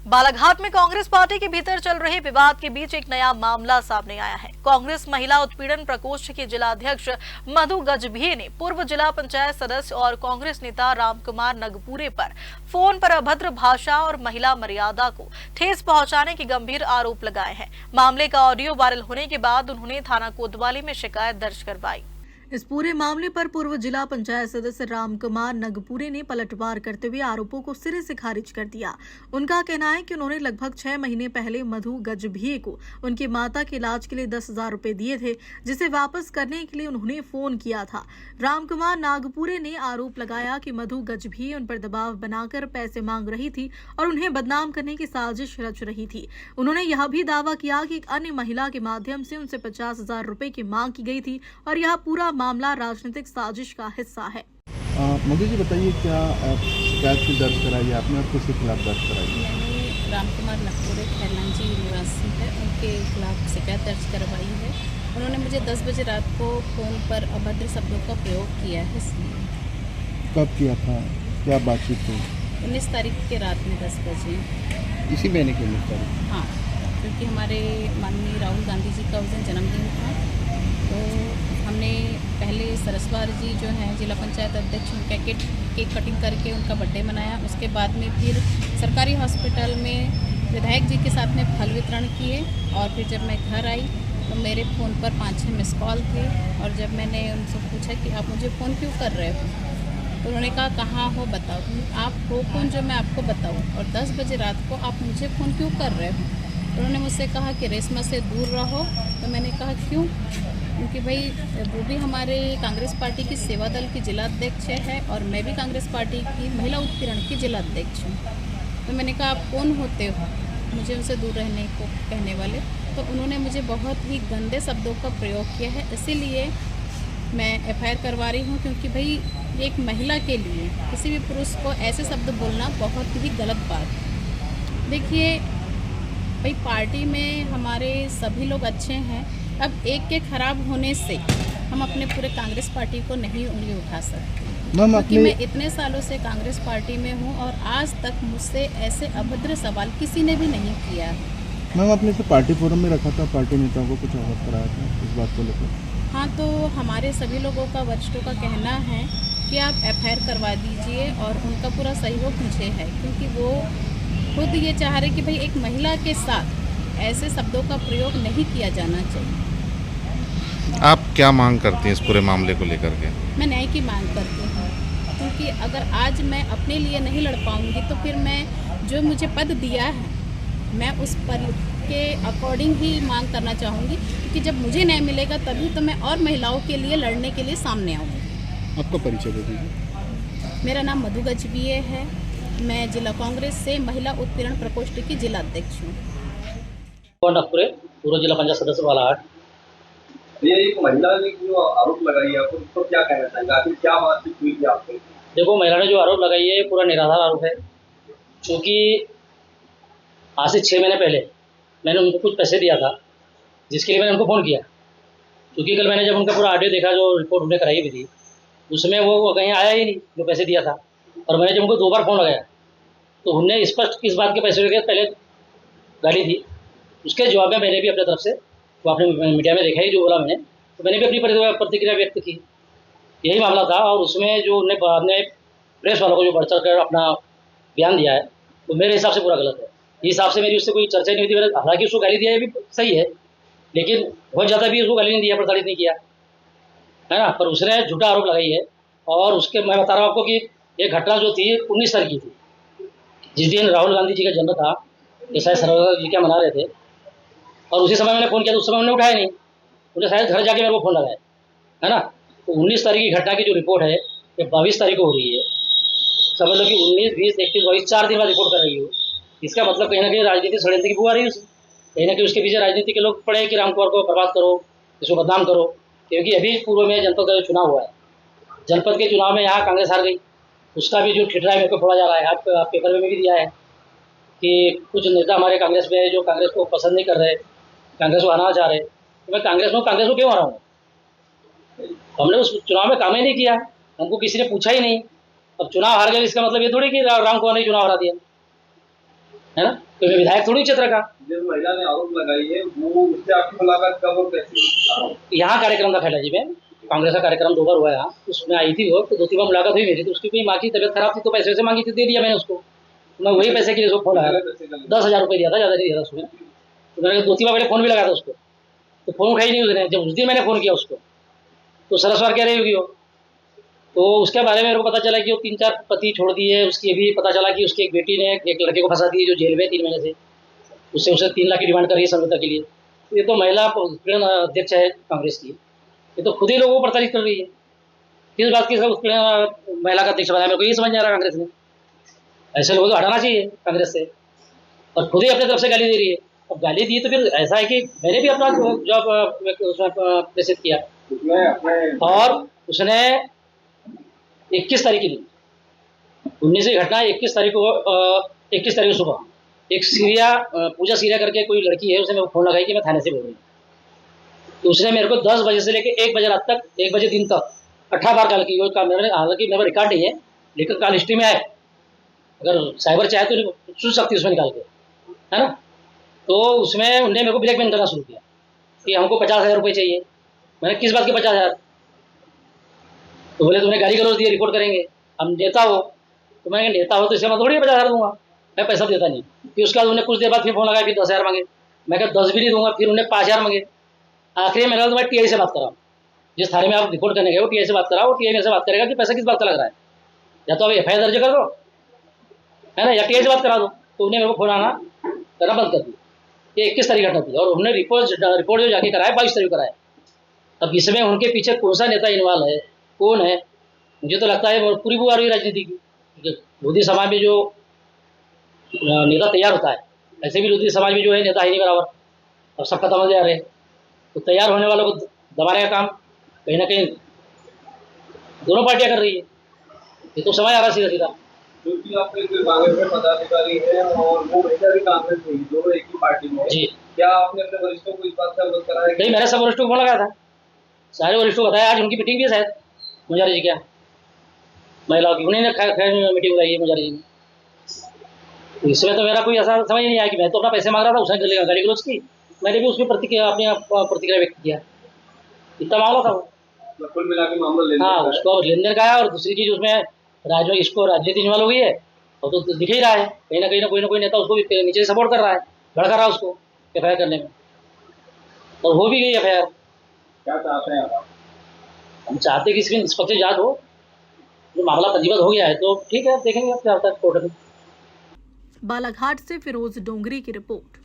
बालाघाट में कांग्रेस पार्टी के भीतर चल रहे विवाद के बीच एक नया मामला सामने आया है। कांग्रेस महिला उत्पीड़न प्रकोष्ठ के जिलाध्यक्ष मधु गजभिये ने पूर्व जिला पंचायत सदस्य और कांग्रेस नेता रामकुमार नगपुरे पर फोन पर अभद्र भाषा और महिला मर्यादा को ठेस पहुंचाने के गंभीर आरोप लगाए हैं। मामले का ऑडियो वायरल होने के बाद उन्होंने थाना कोतवाली में शिकायत दर्ज करवाई। इस पूरे मामले पर पूर्व जिला पंचायत सदस्य रामकुमार नगपुरे ने पलटवार करते हुए आरोपों को सिरे से खारिज कर दिया। उनका कहना है कि उन्होंने लगभग 6 महीने पहले मधु गजभिये को उनकी माता के इलाज के लिए 10,000 रुपए दिए थे, जिसे वापस करने के लिए उन्होंने फोन किया था। रामकुमार नागपुरे ने आरोप लगाया कि मधु गजभिये उन पर दबाव बनाकर पैसे मांग रही थी और उन्हें बदनाम करने की साजिश रच रही थी। उन्होंने यह भी दावा किया कि एक अन्य महिला के माध्यम से उनसे 50,000 रुपए की मांग की गई थी और यह पूरा मामला राजनीतिक साजिश का हिस्सा है। मधु जी बताइए, क्या शिकायत की दर्ज कराई आपने और किसके खिलाफ दर्ज कराई? मैंने रामकुमार नगपुरे खैरलांजी निवासी है, उनके खिलाफ शिकायत दर्ज करवाई है। उन्होंने मुझे 10 बजे रात को फ़ोन पर अभद्र शब्दों का प्रयोग किया है। इसलिए कब किया था, क्या बातचीत हुई? 19 तारीख के रात में 10 बजे। इसी महीने की 19 तारीख? हाँ, क्योंकि हमारे माननीय राहुल गांधी जी का उस दिन जन्मदिन था, तो हमने पहले सरस्वार जी जो हैं जिला पंचायत अध्यक्ष, उनका केक कटिंग करके उनका बर्थडे मनाया। उसके बाद में फिर सरकारी हॉस्पिटल में विधायक जी के साथ में फल वितरण किए और फिर जब मैं घर आई तो मेरे फ़ोन पर 5-6 मिस कॉल थे। और जब मैंने उनसे पूछा कि आप मुझे फ़ोन क्यों कर रहे हो, तो उन्होंने कहा कहाँ हो बताओ, आप हो कौन जो मैं आपको बताऊँ, और 10 बजे रात को आप मुझे फ़ोन क्यों कर रहे हो। तो उन्होंने मुझसे कहा कि रेशमा से दूर रहो। तो मैंने कहा क्यों, क्योंकि भाई वो भी हमारे कांग्रेस पार्टी की सेवा दल की जिला अध्यक्ष है और मैं भी कांग्रेस पार्टी की महिला उत्पीड़न की जिला अध्यक्ष हूँ। तो मैंने कहा आप कौन होते हो मुझे उनसे दूर रहने को कहने वाले। तो उन्होंने मुझे बहुत ही गंदे शब्दों का प्रयोग किया है, इसीलिए मैं FIR करवा रही हूँ। क्योंकि भाई एक महिला के लिए किसी भी पुरुष को ऐसे शब्द बोलना बहुत ही गलत बात है। देखिए भाई, पार्टी में हमारे सभी लोग अच्छे हैं, अब एक के खराब होने से हम अपने पूरे कांग्रेस पार्टी को नहीं उंगली उठा सकते। क्योंकि मैं इतने सालों से कांग्रेस पार्टी में हूँ और आज तक मुझसे ऐसे अभद्र सवाल किसी ने भी नहीं किया है। मैम, आपने इसे पार्टी फोरम में रखा था, पार्टी नेताओं को कुछ अवगत कराया था इस बात को लेकर? हाँ, तो हमारे सभी लोगों का, वरिष्ठों का कहना है कि आप FIR करवा दीजिए और उनका पूरा सहयोग मुझे है, क्योंकि वो खुद ये चाह रहे कि भाई एक महिला के साथ ऐसे शब्दों का प्रयोग नहीं किया जाना चाहिए। आप क्या मांग करती हैं इस पूरे मामले को लेकर के? मैं न्याय की मांग करती हूँ, क्योंकि अगर आज मैं अपने लिए नहीं लड़ पाऊँगी तो फिर मैं जो मुझे पद दिया है मैं उस पद के अकॉर्डिंग ही मांग करना चाहूँगी। क्योंकि जब मुझे न्याय मिलेगा तभी तो मैं और महिलाओं के लिए लड़ने के लिए सामने आऊँगी। आपका परिचय दे दीजिए। मेरा नाम मधु गजभिये है, मैं जिला कांग्रेस से महिला उत्पीड़न प्रकोष्ठ की जिला अध्यक्ष हूँ। नगपुरे, पूर्व जिला पंचायत सदस्य बालाघाट। ये एक महिला ने जो आरोप लगाई है, आपको तो क्या कहना चाहेंगे, आखिर क्या बातचीत हुई थी आपको? देखो, महिला ने जो आरोप लगाई है पूरा निराधार आरोप है। क्योंकि आज से 6 महीने पहले मैंने उनको कुछ पैसे दिया था, जिसके लिए मैंने उनको फ़ोन किया। क्योंकि कल मैंने जब उनका पूरा ऑडियो देखा, जो रिपोर्ट उन्हें कराई हुई थी, उसमें वो कहीं आया ही नहीं जो पैसे दिया था। और मैंने जब उनको 2 बार फ़ोन लगाया तो उनने स्पष्ट किस बात के पैसे लेके पहले गाली दी। उसके जवाब में मैंने भी अपने तरफ से, वो आपने मीडिया में देखा ही जो बोला मैंने, तो मैंने भी अपनी प्रतिक्रिया व्यक्त की। यही मामला था। और उसमें जो उन्हें बाद में प्रेस वालों को जो बढ़ चढ़ कर अपना बयान दिया है, वो मेरे हिसाब से पूरा गलत है। इस हिसाब से मेरी उससे कोई चर्चा नहीं हुई थी। हालांकि उसको गाली दिया है भी सही है, लेकिन बहुत ज़्यादा भी उसको गाली नहीं दिया, प्रताड़ित नहीं किया है ना। पर उसने झूठा आरोप लगाई है। और उसके मैं बता रहा हूँ आपको कि ये घटना जो थी 19 तारीख की थी, जिस दिन राहुल गांधी जी का जन्म था। ये शायद सरदार जी क्या मना रहे थे और उसी समय मैंने फ़ोन किया तो उस समय उन्होंने उठाया नहीं। उन्हें शायद घर जाके मेरे को फ़ोन लगाया, है ना। तो 19 तारीख की घटना की जो रिपोर्ट है ये 22 तारीख को हो रही है। समझ लो कि 19, 20, 21, 22 4 दिन बाद रिपोर्ट कर रही हो। इसका मतलब कहीं ना कहीं राजनीतिक षड्यंत्र की बुआ रही है उसमें। कहीं ना कहीं उसके पीछे राजनीति के लोग पड़े कि रामकुमार को बर्बाद करो, इसको बदनाम करो। क्योंकि अभी पूर्व में जनपद का जो चुनाव हुआ है, जनपद के चुनाव में यहाँ कांग्रेस हार गई। उसका भी जो ठिठरा है मेरे को फोड़ा जा रहा है। आप पेपर में भी दिया है कि कुछ नेता हमारे कांग्रेस में जो कांग्रेस को पसंद नहीं कर रहे, कांग्रेस को हराना चाह रहे। तो मैं कांग्रेस को क्यों हराऊँ? हमने उस चुनाव में काम ही नहीं किया, हमको किसी ने पूछा ही नहीं। अब चुनाव हार गए इसका मतलब ये थोड़ी कि रामकुमार ने चुनाव हरा दिया। है ना, तो मैं विधायक थोड़ी क्षेत्र का। जिस महिला ने आरोप लगाई है वो उससे आपकी मुलाकात कब और कैसी? यहाँ कार्यक्रम था खैला जी में, कांग्रेस का कार्यक्रम 2 बार हुआ यहाँ, उसमें आई थी वो, तो 2-3 बार मुलाकात हुई मेरी। तो उसकी कोई माँ की तबीयत खराब थी तो पैसे वैसे मांगी थी, दे दिया मैंने उसको। मैं वही पैसे के लिए उसको फोन आया, 10,000 रुपये दिया था, ज़्यादा नहीं दिया था उसमें। तो मैंने 2-3 बार पहले फ़ोन भी लगाया था उसको, तो फ़ोन उठाई नहीं उसने। जब उस दिन मैंने फ़ोन किया उसको तो सरसवार कह रही होगी वो, तो उसके बारे में मेरे को पता चला कि वो 3-4 पति छोड़ दिए। उसकी भी पता चला कि उसकी एक बेटी ने एक लड़के को फंसा दी जो जेल में 3 महीने से, उससे उसे 3 लाख की डिमांड कर रही है समझौता के लिए। ये तो महिला उत्पीड़न अध्यक्ष है कांग्रेस की, ये तो खुद ही लोगों को प्रताड़ित कर रही है। किस बात की सब उत्पीड़न महिला का अध्यक्ष बनाया, मेरे को ये समझ नहीं आ रहा कांग्रेस ने। ऐसे लोगों को हटाना चाहिए कांग्रेस से, और खुद ही अपने तरफ से गाली दे रही है। अब गाली दी तो फिर ऐसा है कि मैंने भी अपना जॉब उसमें प्रेषित किया, उसमें अपने और उसने 21 तारीख की 19 की घटना, 21 तारीख को सुबह एक पूजा सीरिया करके कोई लड़की है, उसने मेरे को फ़ोन लगाई कि मैं थाने से बोल रही हूँ। तो उसने मेरे को 10 बजे से लेकर 1 बजे रात तक, 1 बजे दिन तक 18 बार कॉल की। वो हालांकि मेरे रिकॉर्ड नहीं है, लेकिन कॉल हिस्ट्री में आए, अगर साइबर चाहे तो सुन सकती है उसमें निकाल के, है ना। तो उसमें उन्होंने मेरे को ब्लैकमेल करना शुरू किया कि हमको 50,000 रुपये चाहिए। मैंने किस बात के 50,000? तो बोले तुमने गाली गलौज दिए, रिपोर्ट करेंगे। हम नेता हो, तो मैंने नेता हो तो इससे मैं थोड़ी 50,000 दूंगा, मैं पैसा देता नहीं। फिर उसके बाद उन्हें कुछ देर बाद फिर फ़ोन लगाया, फिर 10,000 मांगे। मैं कहा 10 भी नहीं दूंगा, फिर उन्हें 5,000 मांगे। आखिरी में मैंने तो मैं टीआई से बात कराऊँ, जिस थाने में आप रिपोर्ट करने गए वो टीआई से बात कराओ, टीआई मेरे से बात करेगा कि पैसा किस बात का लग रहा है, या तो आप FIR दर्ज कर दो, है ना, या टीआई से बात करा दो। तो उन्हें मेरे को फ़ोन आना करना बंद कर दिया। ये 21 तारीख घटना थी, और उन्होंने रिपोर्ट जो जाके कराया 22 तारीख कराया। अब इसमें उनके पीछे कौन सा नेता इन्वॉल्व है, कौन है, मुझे तो लगता है पूरी बुआ रही राजनीति की। लोधी समाज में जो नेता तैयार होता है, ऐसे भी लोधी समाज में जो है नेता है नहीं बराबर, और सब खत्म हो जा रहे हैं। तो तैयार होने वालों को दबाने का काम कहीं ना कहीं दोनों पार्टियां कर रही है। ये तो समझ आ रहा सीधा सीधा। क्योंकि आपके जो कांग्रेस में पदाधिकारी है और वो महिला भी कांग्रेस में, दोनों एक ही पार्टी में है। जी, क्या आपने अपने वरिष्ठों को इस बात से अवगत कराया? नहीं, मैंने सब वरिष्ठों को फोन लगाया था, सारे वरिष्ठों को बताया। आज उनकी मीटिंग भी है शायद मुजारी जी, क्या महिलाओं की, उन्हीं ने मीटिंग बुलाई है मुजारी जी ने। तो इसमें तो मेरा कोई ऐसा समझ नहीं आया कि मैं तो अपना पैसे मांग रहा था, उसने गाली गलौज की, मैंने भी उसमें प्रतिक्रिया व्यक्त किया। इतना मामला था वो। कुल मिला के मामला लेने हाँ, उसको लेन देन का है, और दूसरी चीज़ उसमें इसको राजनीति इन्वॉल्व हो गई है, और तो दिख ही रहा है कहीं ना कोई नेता उसको भी नीचे से सपोर्ट कर रहा है, भड़का रहा है उसको FIR करने में, और हो भी गई FIR। क्या चाहते हैं आप? हम चाहते कि इसकी निष्पक्ष जांच हो। जो मामला पंजीबद्ध हो गया है तो ठीक है, देखेंगे अब क्या होता है कोर्ट में। बालाघाट से फिरोज डोंगरी की रिपोर्ट।